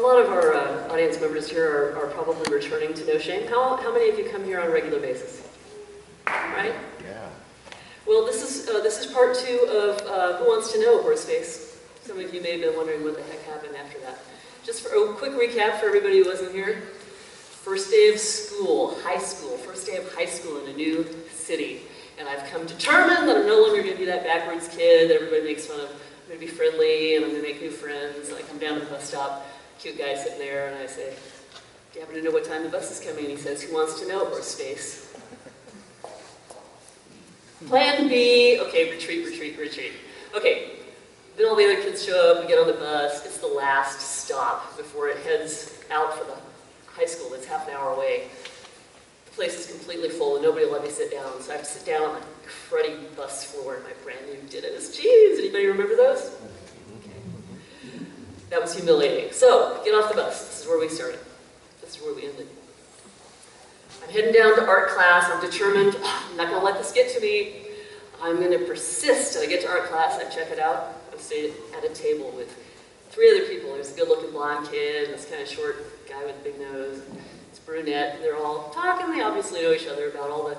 lot of our audience members here are probably returning to No Shame. How many of you come here on a regular basis? Right? Yeah. Well, this is part 2 of Who Wants to Know, Horseface. Some of you may have been wondering what the heck happened after that. Just for a quick recap for everybody who wasn't here. First day of school, high school, first day of high school in a new city. And I've come determined that I'm no longer going to be that backwards kid that everybody makes fun of. I'm going to be friendly and I'm going to make new friends. And I come down to the bus stop, cute guy sitting there, and I say, do you happen to know what time the bus is coming? And he says, who wants to know, Horseface? Plan B, okay, retreat, retreat, retreat. Okay, then all the other kids show up, we get on the bus, it's the last stop before it heads out for the high school that's half an hour away. The place is completely full and nobody will let me sit down, so I have to sit down on the cruddy bus floor in my brand new Denees. Jeez, anybody remember those? That was humiliating. So, get off the bus, this is where we started. This is where we ended. I'm heading down to art class. I'm determined, I'm not going to let this get to me. I'm going to persist. I get to art class, I check it out. I'm sitting at a table with 3 other people. There's a good-looking blonde kid, and this kind of short guy with a big nose. It's brunette. They're all talking. They obviously know each other about all the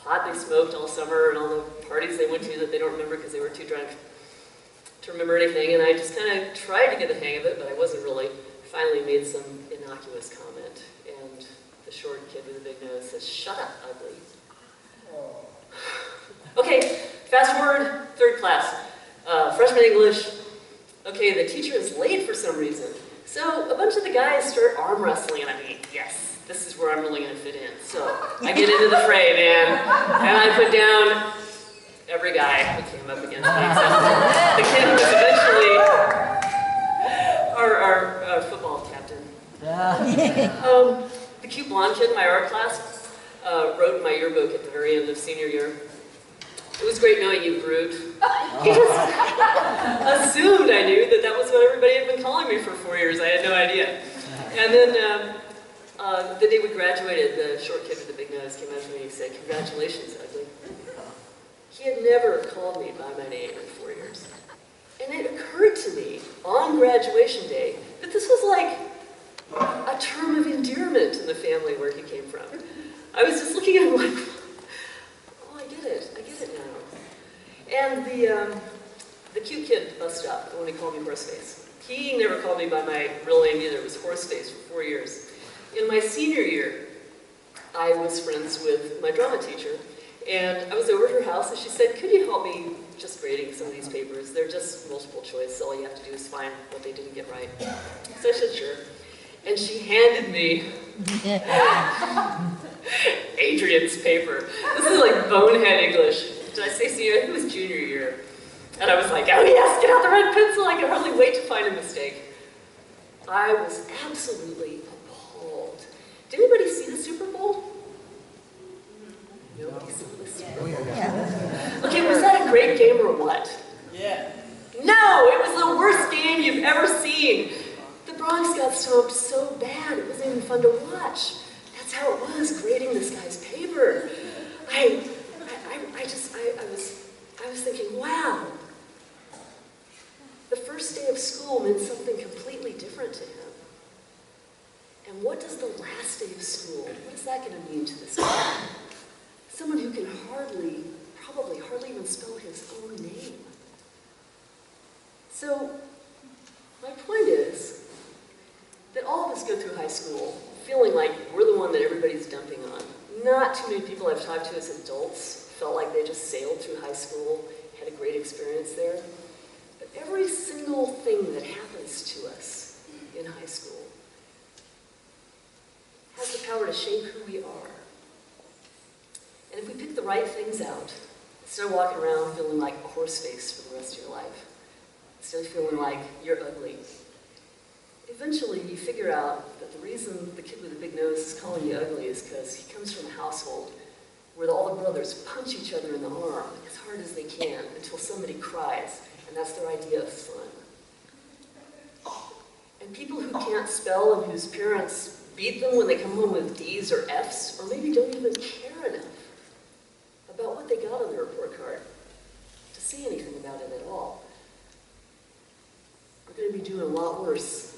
pot they smoked all summer and all the parties they went to that they don't remember because they were too drunk to remember anything. And I just kind of tried to get the hang of it, but I wasn't really. Finally made some innocuous comment, and the short kid with the big nose says, shut up, ugly. Okay, fast forward, 3rd class. Freshman English. Okay, the teacher is late for some reason. So a bunch of the guys start arm wrestling, and I mean, yes, this is where I'm really going to fit in. So I get into the fray, man, and I put down every guy who came up against me. Except the kid who was eventually our football captain. The cute blonde kid in my art class wrote in my yearbook at the very end of senior year, it was great knowing you, Brute. He just assumed I knew that was what everybody had been calling me for 4 years. I had no idea. And then the day we graduated, the short kid with the big nose came up to me and he said, congratulations, ugly. He had never called me by my name in 4 years. And it occurred to me on graduation day that this was like a term of endearment in the family where he came from. I was just looking at him like, oh, I get it now. And the cute kid at the bus stop, the one who called me Horseface, he never called me by my real name either. It was Horseface for 4 years. In my senior year, I was friends with my drama teacher, and I was over at her house, and she said, could you help me just grading some of these papers? They're just multiple choice, so all you have to do is find what they didn't get right. So I said, sure. And she handed me Adrian's paper. This is like bonehead English. Did I say senior? It was junior year. And I was like, oh yes, get out the red pencil. I could hardly wait to find a mistake. I was absolutely appalled. Did anybody see the Super Bowl? Nobody saw the Super Bowl. Okay, was that a great game or what? Yeah. No, it was the worst game you've ever seen. The Bronx got stomped so bad, it wasn't even fun to watch. That's how it was, grading this guy's paper. I was thinking, wow. The first day of school meant something completely different to him. And what does the last day of school, what is that going to mean to this guy? Someone who can probably hardly even spell his own name. So, my point is that all of us go through high school feeling like we're the one that everybody's dumping on. Not too many people I've talked to as adults felt like they just sailed through high school, had a great experience there. But every single thing that happens to us in high school has the power to shape who we are. And if we pick the right things out, instead of walking around feeling like a Horseface for the rest of your life, instead of feeling like you're ugly, eventually you figure out that the reason the kid with the big nose is calling you ugly is because he comes from a household where all the brothers punch each other in the arm as hard as they can until somebody cries, and that's their idea of fun. And people who can't spell and whose parents beat them when they come home with D's or F's, or maybe don't even care enough about what they got on their report card to say anything about it at all, are going to be doing a lot worse